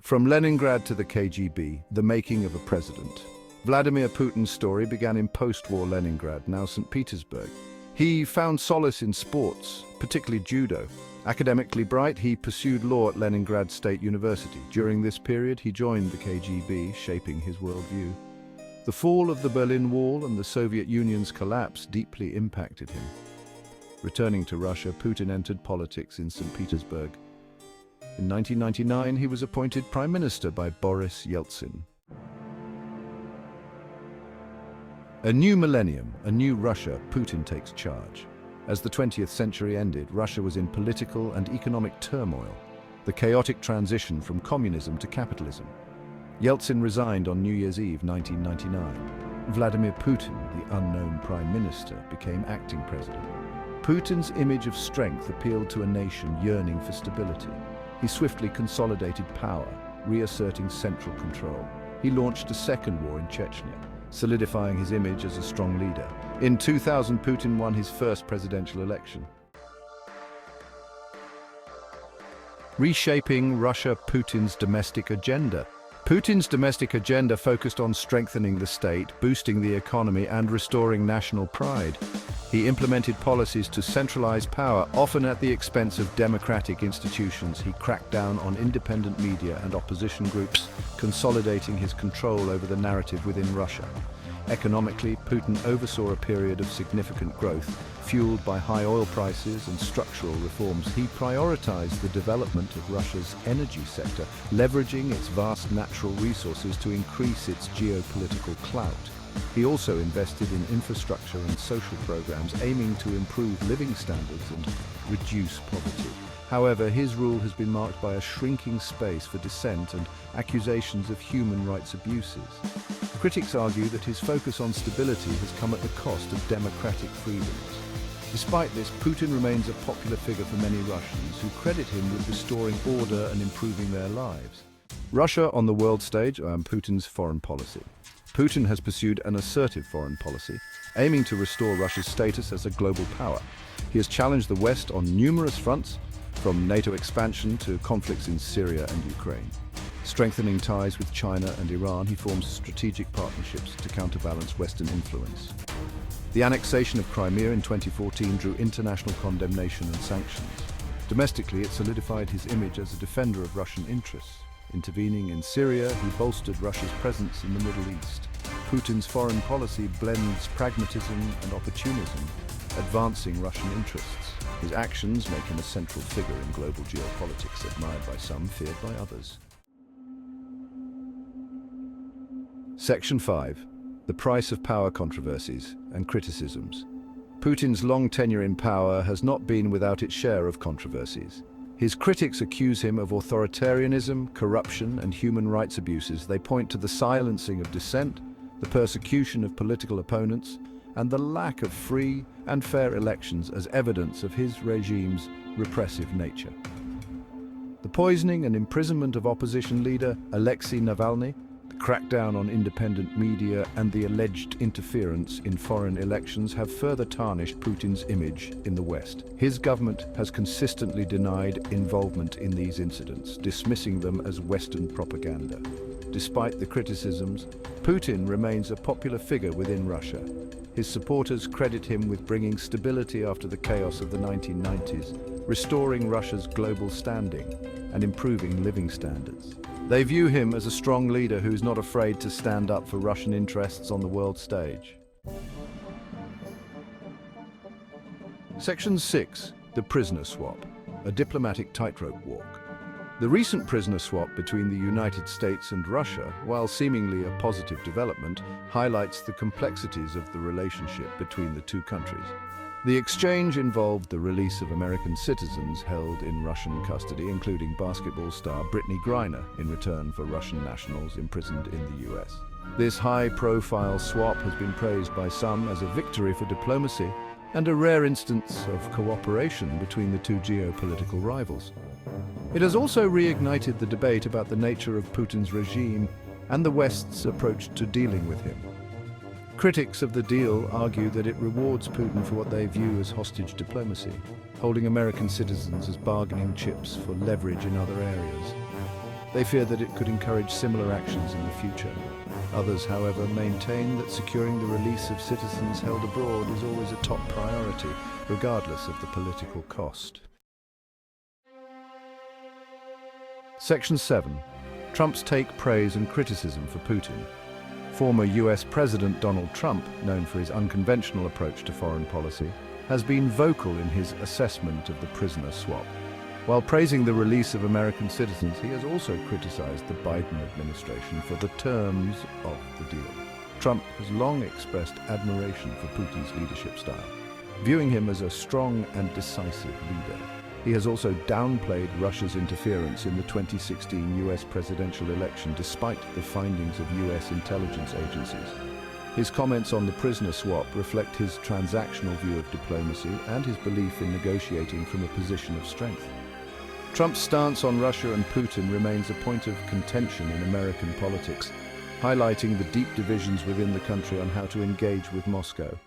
From Leningrad to the KGB, the making of a president. Vladimir Putin's story began in post-war Leningrad, now St. Petersburg. He found solace in sports, particularly judo. Academically bright, he pursued law at Leningrad State University. During this period, he joined the KGB, shaping his worldview. The fall of the Berlin Wall and the Soviet Union's collapse deeply impacted him. Returning to Russia, Putin entered politics in St. Petersburg. In 1999, he was appointed Prime Minister by Boris Yeltsin. A new millennium, a new Russia, Putin takes charge. As the 20th century ended, Russia was in political and economic turmoil, the chaotic transition from communism to capitalism. Yeltsin resigned on New Year's Eve 1999. Vladimir Putin, the unknown prime minister, became acting president. Putin's image of strength appealed to a nation yearning for stability. He swiftly consolidated power, reasserting central control. He launched a second war in Chechnya, solidifying his image as a strong leader. In 2000, Putin won his first presidential election. Reshaping Russia, Putin's domestic agenda. Putin's domestic agenda focused on strengthening the state, boosting the economy, and restoring national pride. He implemented policies to centralize power, often at the expense of democratic institutions. He cracked down on independent media and opposition groups, consolidating his control over the narrative within Russia. Economically, Putin oversaw a period of significant growth, fueled by high oil prices and structural reforms. He prioritized the development of Russia's energy sector, leveraging its vast natural resources to increase its geopolitical clout. He also invested in infrastructure and social programs aiming to improve living standards and reduce poverty. However, his rule has been marked by a shrinking space for dissent and accusations of human rights abuses. Critics argue that his focus on stability has come at the cost of democratic freedoms. Despite this, Putin remains a popular figure for many Russians who credit him with restoring order and improving their lives. Russia on the world stage and Putin's foreign policy. Putin has pursued an assertive foreign policy, aiming to restore Russia's status as a global power. He has challenged the West on numerous fronts, from NATO expansion to conflicts in Syria and Ukraine. Strengthening ties with China and Iran, he forms strategic partnerships to counterbalance Western influence. The annexation of Crimea in 2014 drew international condemnation and sanctions. Domestically, it solidified his image as a defender of Russian interests. Intervening in Syria, he bolstered Russia's presence in the Middle East. Putin's foreign policy blends pragmatism and opportunism, advancing Russian interests. His actions make him a central figure in global geopolitics, admired by some, feared by others. Section 5. The price of power controversies and criticisms. Putin's long tenure in power has not been without its share of controversies. His critics accuse him of authoritarianism, corruption, and human rights abuses. They point to the silencing of dissent, the persecution of political opponents, and the lack of free and fair elections as evidence of his regime's repressive nature. The poisoning and imprisonment of opposition leader Alexei Navalny, the crackdown on independent media, and the alleged interference in foreign elections have further tarnished Putin's image in the West. His government has consistently denied involvement in these incidents, dismissing them as Western propaganda. Despite the criticisms, Putin remains a popular figure within Russia. His supporters credit him with bringing stability after the chaos of the 1990s, restoring Russia's global standing, and improving living standards. They view him as a strong leader who's not afraid to stand up for Russian interests on the world stage. Section 6. The prisoner swap, a diplomatic tightrope walk. The recent prisoner swap between the United States and Russia, while seemingly a positive development, highlights the complexities of the relationship between the two countries. The exchange involved the release of American citizens held in Russian custody, including basketball star Brittany Griner, in return for Russian nationals imprisoned in the US. This high-profile swap has been praised by some as a victory for diplomacy and a rare instance of cooperation between the two geopolitical rivals. It has also reignited the debate about the nature of Putin's regime and the West's approach to dealing with him. Critics of the deal argue that it rewards Putin for what they view as hostage diplomacy, holding American citizens as bargaining chips for leverage in other areas. They fear that it could encourage similar actions in the future. Others, however, maintain that securing the release of citizens held abroad is always a top priority, regardless of the political cost. Section 7. Trump's take, praise and criticism for Putin. Former US President Donald Trump, known for his unconventional approach to foreign policy, has been vocal in his assessment of the prisoner swap. While praising the release of American citizens, he has also criticized the Biden administration for the terms of the deal. Trump has long expressed admiration for Putin's leadership style, viewing him as a strong and decisive leader. He has also downplayed Russia's interference in the 2016 US presidential election despite the findings of US intelligence agencies. His comments on the prisoner swap reflect his transactional view of diplomacy and his belief in negotiating from a position of strength. Trump's stance on Russia and Putin remains a point of contention in American politics, highlighting the deep divisions within the country on how to engage with Moscow.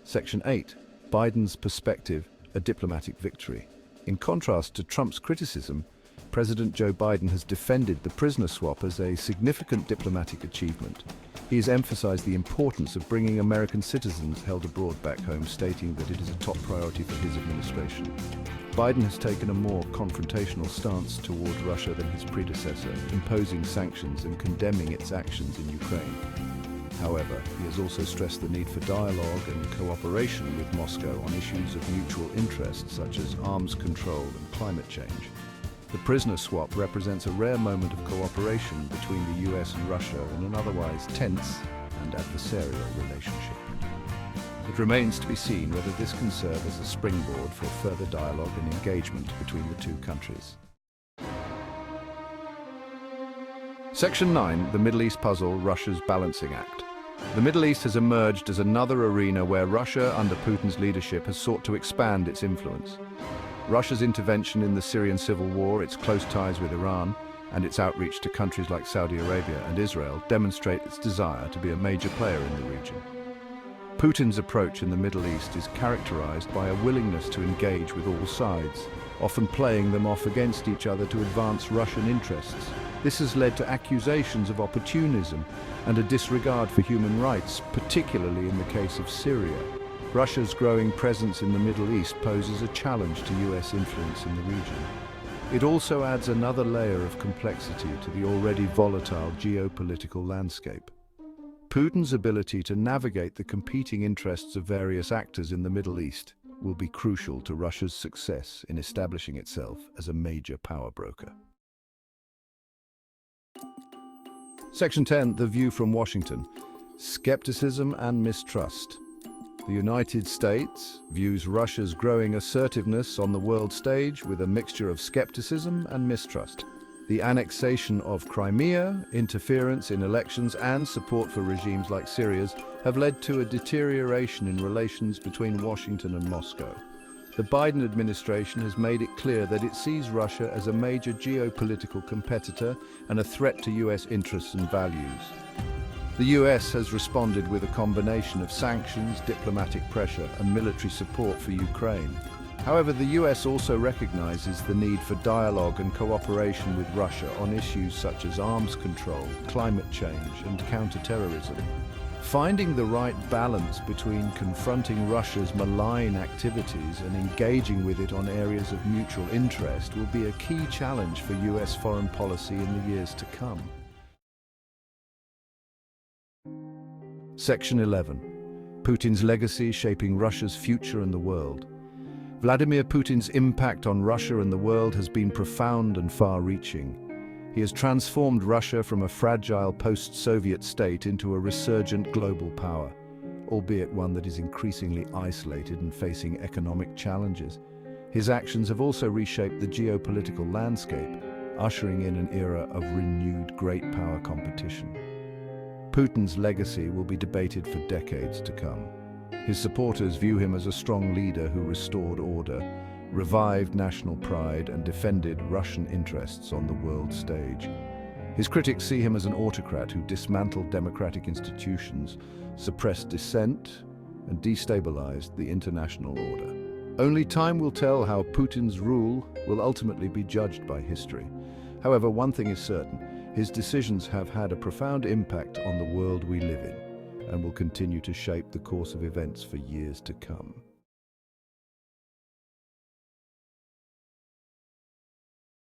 Section 8. Biden's perspective, a diplomatic victory. In contrast to Trump's criticism, President Joe Biden has defended the prisoner swap as a significant diplomatic achievement. He has emphasized the importance of bringing American citizens held abroad back home, stating that it is a top priority for his administration. Biden has taken a more confrontational stance toward Russia than his predecessor, imposing sanctions and condemning its actions in Ukraine. However, he has also stressed the need for dialogue and cooperation with Moscow on issues of mutual interest such as arms control and climate change. The prisoner swap represents a rare moment of cooperation between the US and Russia in an otherwise tense and adversarial relationship. It remains to be seen whether this can serve as a springboard for further dialogue and engagement between the two countries. Section 9. The Middle East Puzzle, Russia's Balancing Act. The Middle East has emerged as another arena where Russia, under Putin's leadership, has sought to expand its influence. Russia's intervention in the Syrian civil war, its close ties with Iran, and its outreach to countries like Saudi Arabia and Israel demonstrate its desire to be a major player in the region. Putin's approach in the Middle East is characterized by a willingness to engage with all sides, often playing them off against each other to advance Russian interests. This has led to accusations of opportunism and a disregard for human rights, particularly in the case of Syria. Russia's growing presence in the Middle East poses a challenge to US influence in the region. It also adds another layer of complexity to the already volatile geopolitical landscape. Putin's ability to navigate the competing interests of various actors in the Middle East will be crucial to Russia's success in establishing itself as a major power broker. Section 10. The View from Washington. Skepticism and mistrust. The United States views Russia's growing assertiveness on the world stage with a mixture of skepticism and mistrust. The annexation of Crimea, interference in elections, and support for regimes like Syria's have led to a deterioration in relations between Washington and Moscow. The Biden administration has made it clear that it sees Russia as a major geopolitical competitor and a threat to US interests and values. The US has responded with a combination of sanctions, diplomatic pressure, and military support for Ukraine. However, the US also recognizes the need for dialogue and cooperation with Russia on issues such as arms control, climate change, and counterterrorism. Finding the right balance between confronting Russia's malign activities and engaging with it on areas of mutual interest will be a key challenge for US foreign policy in the years to come. Section 11. Putin's legacy shaping Russia's future and the world. Vladimir Putin's impact on Russia and the world has been profound and far-reaching. He has transformed Russia from a fragile post-Soviet state into a resurgent global power, albeit one that is increasingly isolated and facing economic challenges. His actions have also reshaped the geopolitical landscape, ushering in an era of renewed great power competition. Putin's legacy will be debated for decades to come. His supporters view him as a strong leader who restored order, revived national pride, and defended Russian interests on the world stage. His critics see him as an autocrat who dismantled democratic institutions, suppressed dissent, and destabilized the international order. Only time will tell how Putin's rule will ultimately be judged by history. However, one thing is certain, his decisions have had a profound impact on the world we live in and will continue to shape the course of events for years to come.